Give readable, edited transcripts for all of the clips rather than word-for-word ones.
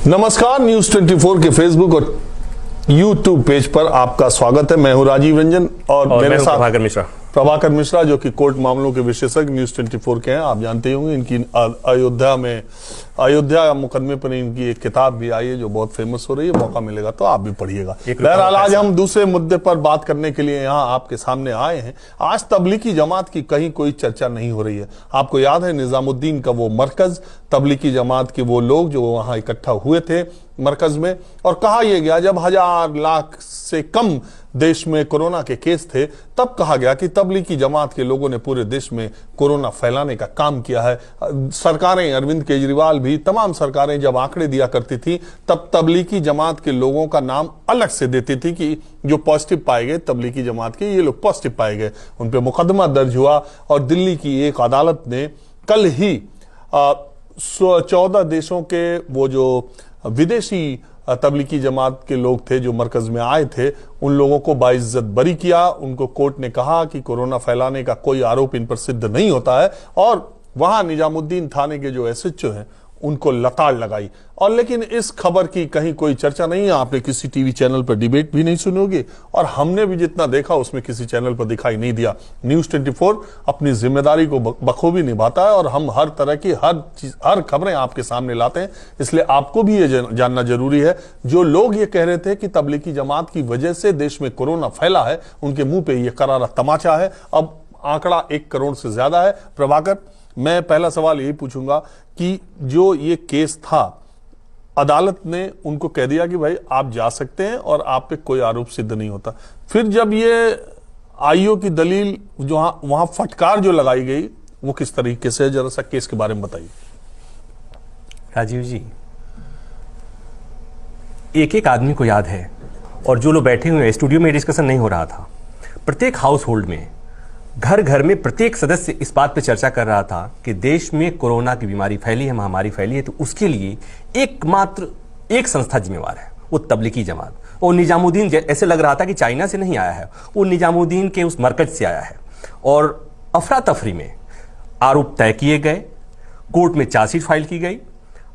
नमस्कार, न्यूज 24 के फेसबुक और यूट्यूब पेज पर आपका स्वागत है। मैं हूं राजीव रंजन और मेरे साथ प्रभाकर मिश्रा जो कि कोर्ट मामलों के विशेषज्ञ न्यूज 24 के हैं। आप जानते होंगे इनकी अयोध्या मुकदमे पर इनकी एक किताब भी आई है जो बहुत फेमस हो रही है। मौका मिलेगा तो आप भी पढ़िएगा। बहरहाल आज हम दूसरे मुद्दे पर बात करने के लिए यहाँ आपके सामने आए हैं। आज तबलीगी जमात की कहीं कोई चर्चा नहीं हो रही है। आपको याद है निजामुद्दीन का वो मरकज, तबलीगी जमात के वो लोग जो वहां इकट्ठा हुए थे मरकज में, और कहा यह गया जब 1000 लाख से कम देश में कोरोना के केस थे तब कहा गया कि तबलीगी जमात के लोगों ने पूरे देश में कोरोना फैलाने का काम किया है। सरकारें, अरविंद केजरीवाल भी, तमाम सरकारें जब आंकड़े दिया करती थी तब तबलीगी जमात के लोगों का नाम अलग से देती थी कि जो पॉजिटिव पाए गए तबलीगी जमात के, ये लोग पॉजिटिव पाए गए, उन पर मुकदमा दर्ज हुआ। और दिल्ली की एक अदालत ने कल ही 14 देशों के वो जो विदेशी तबलीगी जमात के लोग थे जो मरकज में आए थे उन लोगों को बाइज्जत बरी किया। उनको कोर्ट ने कहा कि कोरोना फैलाने का कोई आरोप इन पर सिद्ध नहीं होता है, और वहां निजामुद्दीन थाने के जो एसएचओ हैं उनको लताड़ लगाई। और लेकिन इस खबर की कहीं कोई चर्चा नहीं है। आपने किसी टीवी चैनल पर डिबेट भी नहीं सुनी होगी, और हमने भी जितना देखा उसमें किसी चैनल पर दिखाई नहीं दिया। न्यूज 24 अपनी जिम्मेदारी को बखूबी निभाता है और हम हर तरह की हर खबरें आपके सामने लाते हैं। इसलिए आपको भी ये जानना जरूरी है। जो लोग ये कह रहे थे कि तबलीगी जमात की वजह से देश में कोरोना फैला है, उनके मुंह पे ये करारा तमाचा है। अब आंकड़ा 1 करोड़ से ज्यादा है। प्रभाकर, मैं पहला सवाल यही पूछूंगा कि जो ये केस था, अदालत ने उनको कह दिया कि भाई आप जा सकते हैं और आप पे कोई आरोप सिद्ध नहीं होता। फिर जब ये आईओ की दलील जो वहां फटकार जो लगाई गई वो किस तरीके से, जरा सा केस के बारे में बताइए। राजीव जी, एक एक आदमी को याद है, और जो लोग बैठे हुए हैं, स्टूडियो में डिस्कशन नहीं हो रहा था, प्रत्येक हाउस होल्ड में, घर घर में प्रत्येक सदस्य इस बात पर चर्चा कर रहा था कि देश में कोरोना की बीमारी फैली है, महामारी फैली है, तो उसके लिए एकमात्र एक संस्था जिम्मेवार है, वो तबलीगी जमात। और निजामुद्दीन ऐसे लग रहा था कि चाइना से नहीं आया है, वो निजामुद्दीन के उस मरकज से आया है। और अफरा तफरी में आरोप तय किए गए, कोर्ट में चार्जशीट फाइल की गई,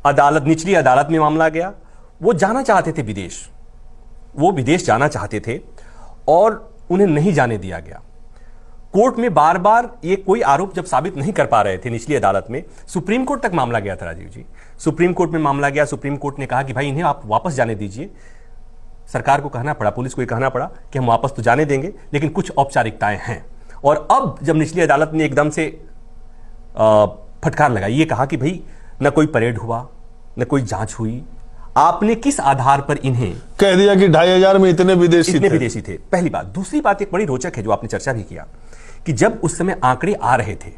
अदालत, निचली अदालत में मामला गया। वो जाना चाहते थे विदेश, वो विदेश जाना चाहते थे और उन्हें नहीं जाने दिया गया। कोर्ट में बार बार ये कोई आरोप जब साबित नहीं कर पा रहे थे निचली अदालत में, सुप्रीम कोर्ट तक मामला गया था राजीव जी। सुप्रीम कोर्ट में मामला गया, सुप्रीम कोर्ट ने कहा कि भाई इन्हें आप वापस जाने दीजिए। सरकार को कहना पड़ा, पुलिस को ये कहना पड़ा कि हम वापस तो जाने देंगे लेकिन कुछ औपचारिकताएं हैं। और अब जब निचली अदालत ने एकदम से फटकार लगाई, ये कहा कि भाई न कोई परेड हुआ, न कोई जांच हुई, आपने किस आधार पर इन्हें कह दिया कि 2500 में इतने विदेशी थे। पहली बात। दूसरी बात एक बड़ी रोचक है जो आपने चर्चा भी किया कि जब उस समय आंकड़े आ रहे थे,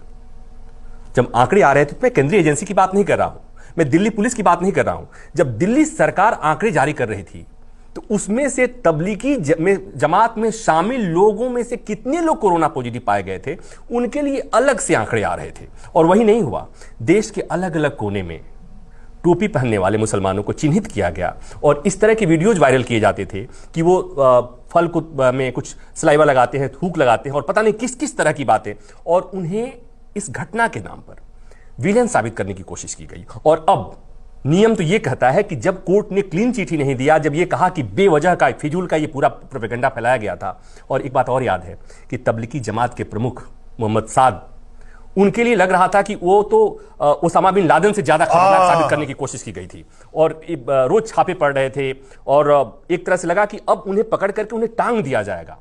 तो मैं केंद्रीय एजेंसी की बात नहीं कर रहा हूं, मैं दिल्ली पुलिस की बात नहीं कर रहा हूं। जब दिल्ली सरकार आंकड़े जारी कर रही थी तो उसमें से तबलीगी जमात में शामिल लोगों में से कितने लोग कोरोना पॉजिटिव पाए गए थे, उनके लिए अलग से आंकड़े आ रहे थे। और वही नहीं हुआ, देश के अलग अलग कोने में टोपी पहनने वाले मुसलमानों को चिन्हित किया गया और इस तरह के वीडियोज वायरल किए जाते थे कि वो फल में कुछ सलाइवा लगाते हैं, थूक लगाते हैं और पता नहीं किस किस तरह की बातें, और उन्हें इस घटना के नाम पर विलेन साबित करने की कोशिश की गई। और अब नियम तो ये कहता है कि जब कोर्ट ने क्लीन चिट ही नहीं दिया, जब ये कहा कि बेवजह का, फिजूल का ये पूरा प्रोपेगेंडा फैलाया गया था। और एक बात और याद है कि तबलीगी जमात के प्रमुख मोहम्मद साद, उनके लिए लग रहा था कि वो तो ओसामा बिन लादेन से ज्यादा खतरनाक साबित करने की कोशिश की गई थी, और रोज छापे पड़ रहे थे, और एक तरह से लगा कि अब उन्हें पकड़ करके उन्हें टांग दिया जाएगा।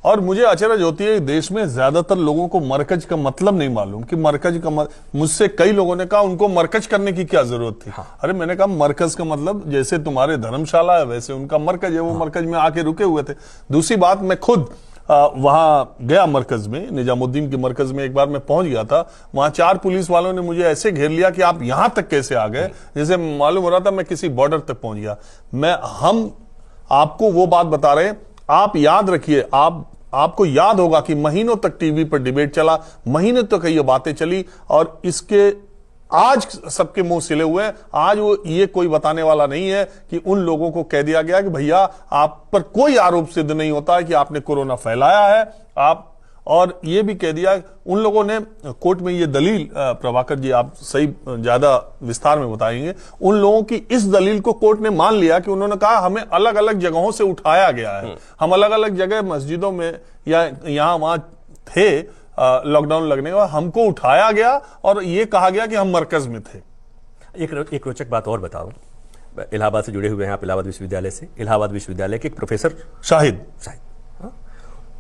और मुझे अचरज होती है देश में ज्यादातर लोगों को मरकज का मतलब नहीं मालूम कि मरकज का मुझसे कई लोगों ने कहा उनको मरकज करने की क्या जरूरत थी। हाँ। अरे मैंने कहा मरकज का मतलब जैसे तुम्हारे धर्मशाला है वैसे उनका मरकज है, वो मरकज में आके रुके हुए थे। दूसरी बात, मैं खुद वहां गया मरकज में, निजामुद्दीन के मरकज में एक बार मैं पहुंच गया था। वहां 4 पुलिस वालों ने मुझे ऐसे घेर लिया कि आप यहां तक कैसे आ गए, जैसे मालूम हो रहा था मैं किसी बॉर्डर तक पहुंच गया। हम आपको वो बात बता रहे हैं, आप याद रखिए, आपको याद होगा कि महीनों तक टीवी पर डिबेट चला, महीनों तक ये बातें चली, और इसके आज सबके मुंह सिले हुए हैं। आज वो ये कोई बताने वाला नहीं है कि उन लोगों को कह दिया गया कि भैया आप पर कोई आरोप सिद्ध नहीं होता है कि आपने कोरोना फैलाया है, आप और ये भी कह दिया, उन लोगों ने कोर्ट में ये दलील, प्रभाकर जी आप सही ज्यादा विस्तार में बताएंगे, उन लोगों की इस दलील को कोर्ट ने मान लिया कि उन्होंने कहा हमें अलग अलग जगहों से उठाया गया है, हम अलग अलग जगह मस्जिदों में या यहां वहां थे लॉकडाउन लगने के बाद, हमको उठाया गया और ये कहा गया कि हम मरकज में थे। एक रोचक बात और बताओ, इलाहाबाद से जुड़े हुए हैं आप, इलाहाबाद विश्वविद्यालय से, इलाहाबाद विश्वविद्यालय के एक प्रोफेसर शाहिद,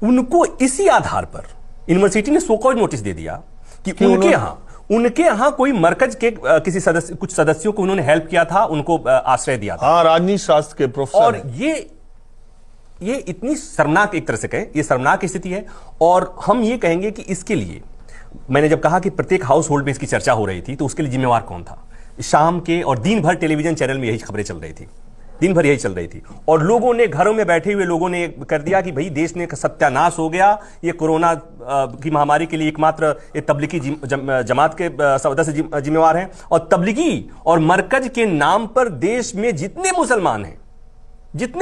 उनको इसी आधार पर यूनिवर्सिटी ने सो कॉज नोटिस दे दिया कि उनके यहां कोई मरकज के किसी सदस्य, कुछ सदस्यों को उन्होंने हेल्प किया था, उनको आश्रय दिया था। हाँ, राजनीति शास्त्र के प्रोफेसर। और ये इतनी शर्मनाक, एक तरह से कहें ये शर्मनाक स्थिति है। और हम ये कहेंगे कि इसके लिए मैंने जब कहा कि प्रत्येक हाउस होल्ड में इसकी चर्चा हो रही थी, तो उसके लिए जिम्मेवार कौन था? शाम के और दिन भर टेलीविजन चैनल में यही खबरें चल रही थी, दिन भर यही चल रही थी, और लोगों ने, घरों में बैठे हुए लोगों ने कर दिया कि भाई देश में सत्यानाश हो गया, ये कोरोना की महामारी के लिए एकमात्र ये तबलीगी जमात के सदस्य जिम्मेवार हैं। और तबलीगी और मरकज के नाम पर देश में जितने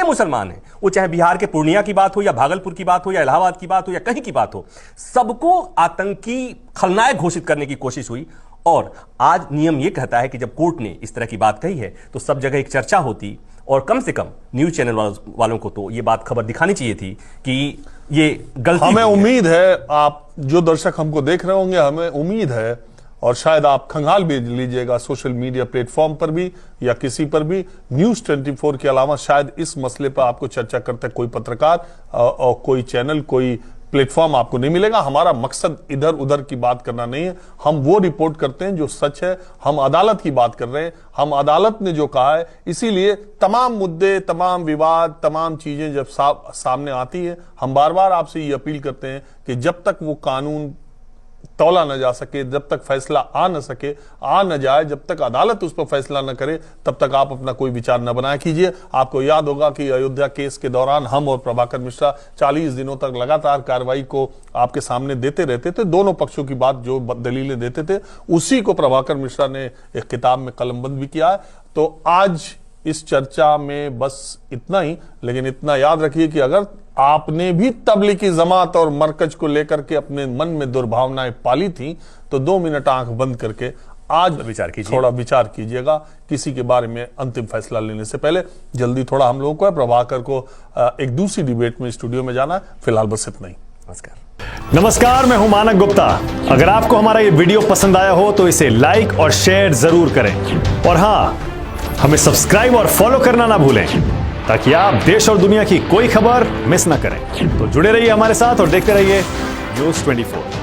मुसलमान हैं, वो चाहे बिहार के पूर्णिया की बात हो या भागलपुर की बात हो या इलाहाबाद की बात हो या कहीं की बात हो, सबको आतंकी खलनायक घोषित करने की कोशिश हुई। और आज नियम यह कहता है कि जब कोर्ट ने इस तरह की बात कही है तो सब जगह एक चर्चा होती, और कम से कम न्यूज चैनल वालों को तो ये बात खबर दिखानी चाहिए थी कि ये गलती। हमें उम्मीद है, आप जो दर्शक हमको देख रहे होंगे, हमें उम्मीद है, और शायद आप खंगाल भी लीजिएगा सोशल मीडिया प्लेटफॉर्म पर भी या किसी पर भी, न्यूज 24 के अलावा शायद इस मसले पर आपको चर्चा करते कोई पत्रकार और कोई चैनल, कोई प्लेटफॉर्म आपको नहीं मिलेगा। हमारा मकसद इधर उधर की बात करना नहीं है, हम वो रिपोर्ट करते हैं जो सच है। हम अदालत की बात कर रहे हैं, हम अदालत ने जो कहा है, इसीलिए तमाम मुद्दे, तमाम विवाद, तमाम चीजें जब सामने आती है, हम बार बार आपसे ये अपील करते हैं कि जब तक वो कानून तौला न जा सके, जब तक फैसला आ न जाए, जब तक अदालत उस पर फैसला न करे, तब तक आप अपना कोई विचार न बनाया कीजिए। आपको याद होगा कि अयोध्या केस के दौरान हम और प्रभाकर मिश्रा 40 दिनों तक लगातार कार्रवाई को आपके सामने देते रहते थे, दोनों पक्षों की बात जो दलीलें देते थे, उसी को प्रभाकर मिश्रा ने एक किताब में कलमबंद भी किया है। तो आज इस चर्चा में बस इतना ही, लेकिन इतना याद रखिए कि अगर आपने भी तबलीगी जमात और मरकज को लेकर के अपने मन में दुर्भावनाएं पाली थी, तो 2 मिनट आंख बंद करके आज थोड़ा विचार कीजिएगा किसी के बारे में अंतिम फैसला लेने से पहले। जल्दी थोड़ा हम लोगों को है, प्रभाकर को एक दूसरी डिबेट में स्टूडियो में जाना है। फिलहाल बस इतना ही। नमस्कार, मैं हूं मानक गुप्ता। अगर आपको हमारा ये वीडियो पसंद आया हो तो इसे लाइक और शेयर जरूर करें, और हाँ, हमें सब्सक्राइब और फॉलो करना ना भूलें ताकि आप देश और दुनिया की कोई खबर मिस ना करें। तो जुड़े रहिए हमारे साथ और देखते रहिए न्यूज़ 24।